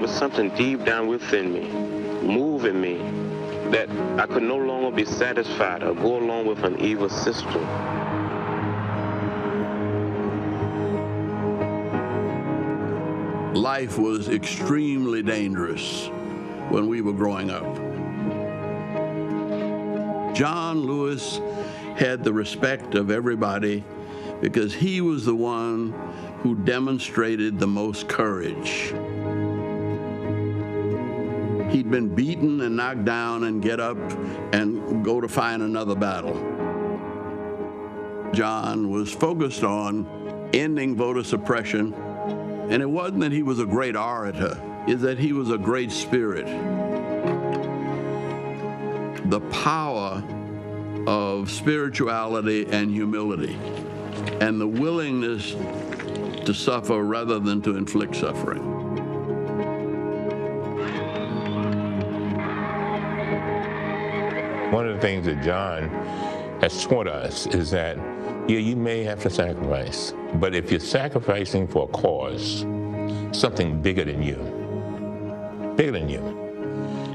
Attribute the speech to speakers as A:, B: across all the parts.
A: was something deep down within me, moving me, that I could no longer be satisfied or go along with an evil system.
B: Life was extremely dangerous when we were growing up. John Lewis had the respect of everybody because he was the one who demonstrated the most courage. He'd been beaten and knocked down and get up and go to find another battle. John was focused on ending voter suppression, and it wasn't that he was a great orator, it's that he was a great spirit. The power of spirituality and humility, and the willingness to suffer rather than to inflict suffering.
C: One of the things that John has taught us is that, yeah, you may have to sacrifice, but if you're sacrificing for a cause, something bigger than you,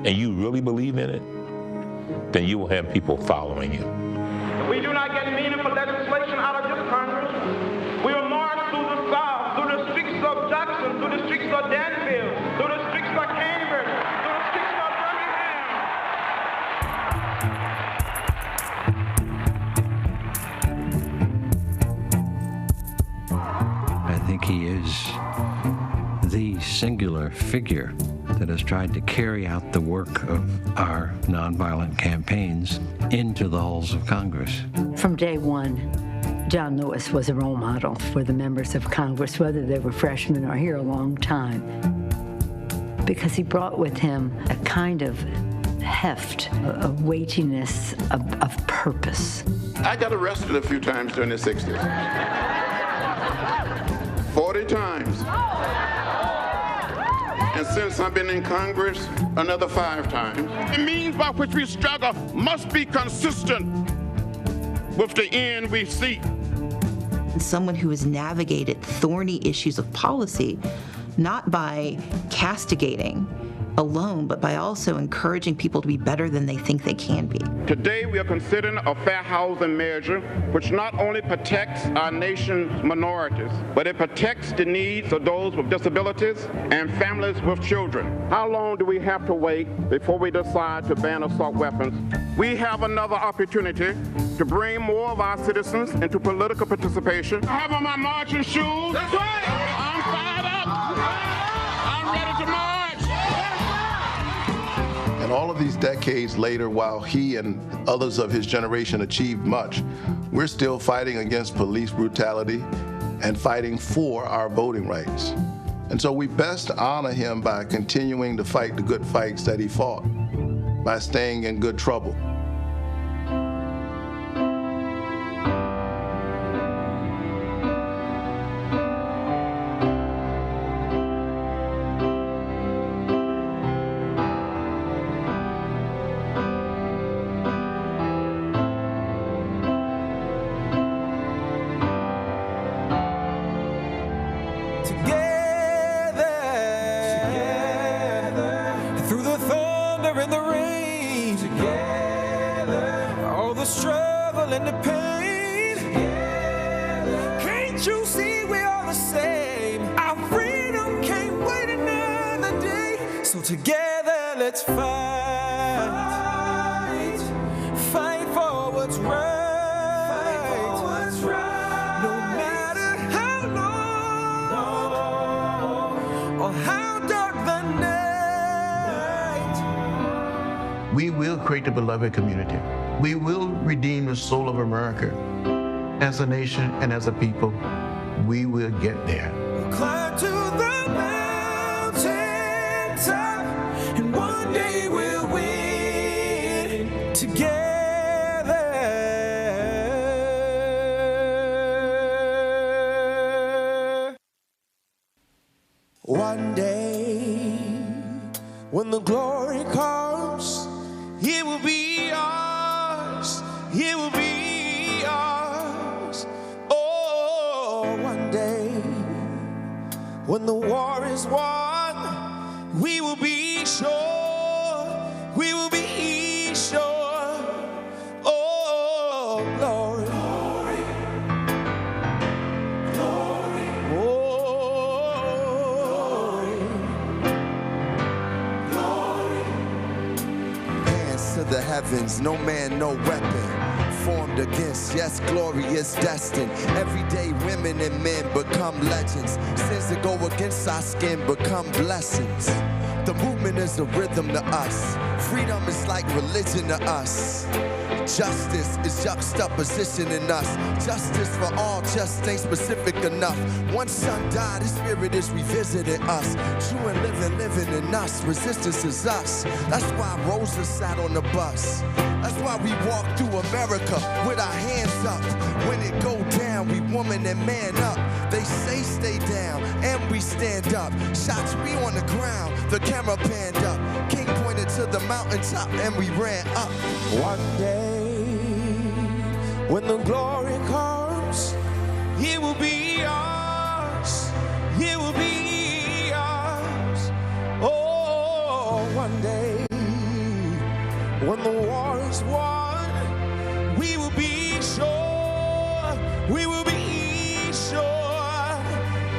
C: and you really believe in it, then you will have people following you.
D: If we do not get meaningful legislation out of this Congress, we will march through the South, through the streets of Jackson, through the streets of Danville, through the streets of Cambridge, through the streets of Birmingham.
E: I think he is the singular figure that has tried to carry out the work of our nonviolent campaigns into the halls of Congress.
F: From day one, John Lewis was a role model for the members of Congress, whether they were freshmen or here a long time, because he brought with him a kind of heft, a weightiness of purpose.
G: I got arrested a few times during the 60s. 40 times. And since I've been in Congress, another 5 times. The means by which we struggle must be consistent with the end we seek.
H: Someone who has navigated thorny issues of policy, not by castigating alone, but by also encouraging people to be better than they think they can be.
G: Today we are considering a fair housing measure which not only protects our nation's minorities, but it protects the needs of those with disabilities and families with children. How long do we have to wait before we decide to ban assault weapons? We have another opportunity to bring more of our citizens into political participation. I have on my marching shoes. That's right. I'm fired up. I'm ready to march.
I: And all of these decades later, while he and others of his generation achieved much, we're still fighting against police brutality and fighting for our voting rights. And so we best honor him by continuing to fight the good fights that he fought, by staying in good trouble.
J: We will create a beloved community. We will redeem the soul of America. As a nation and as a people, we will get there.
K: We'll climb to the mountain top, and one day we'll win together. One day, when the glory comes, it will be ours, it will be ours. Oh, one day, when the war is won, we will be sure, we will be sure. Oh, glory, glory, glory. Oh, glory. Hands to the heavens, no man, no weapon formed against, yes, glory is destined. Everyday women and men become legends. Sins that go against our skin become blessings. The movement is a rhythm to us. Freedom is like religion to us. Justice is juxtaposition in us. Justice for all just ain't specific enough. One son died, his spirit is revisiting us. True and living in us. Resistance is us. That's why Rosa sat on the bus. That's why we walk through America with our hands up. When it go down, we woman and man up. They say stay down, and we stand up. Shots we on the ground, the camera panned up. King pointed to the mountaintop, and we ran up. One day, when the glory comes, it will be ours. It will be ours. Oh, one day, when the war is won, we will be sure, we will be sure.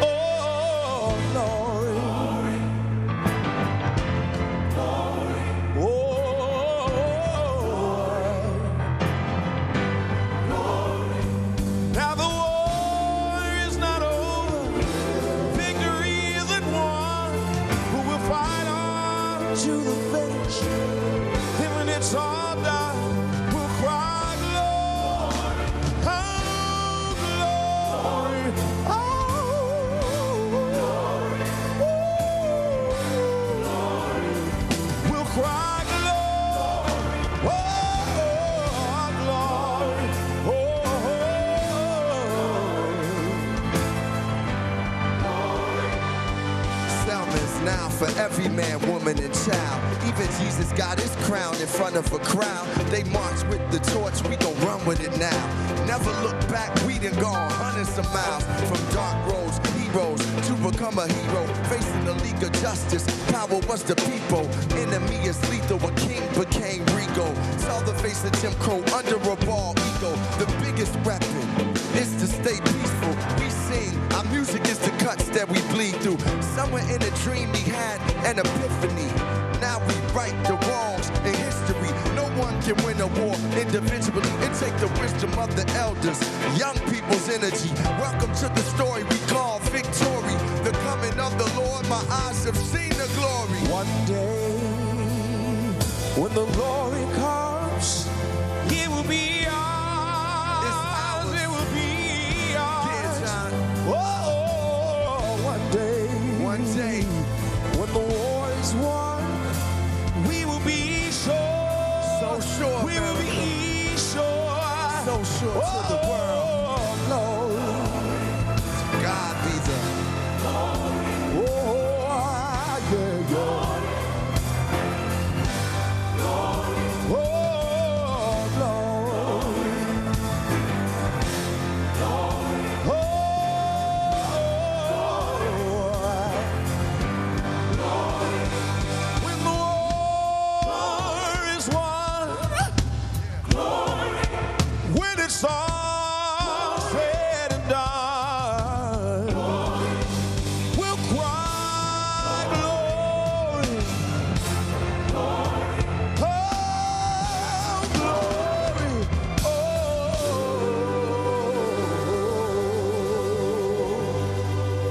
K: Oh, glory, glory, glory. Now the war is not over, victory isn't won, but we'll fight on to the finish. And when it's all done, we'll cry glory, oh glory, oh glory. We'll cry glory, oh glory, Salmon's now for every man, woman, and child. Even Jesus got his crown in front of a crowd. They march with the torch, we gon' run with it now. Never look back, we done gone hundreds of miles. From dark roads, heroes, to become a hero. Facing the League of Justice, power was the people. Enemy is lethal, a king became regal. Saw the face of Jim Crow under a bald ego. The biggest weapon is to stay peaceful. We sing, our music is the cuts that we bleed through. Somewhere in a dream he had an epiphany. Now we right the wrongs in history. No one can win a war individually. It takes the wisdom of the elders, young people's energy. Welcome to the story we call victory. The coming of the Lord, my eyes have seen the glory. One day, when the glory comes, it will be ours. It's ours. It will be ours. Yeah, John. Oh, one day, when the war is won, we will be sure. So sure. We will be sure. So sure to the world.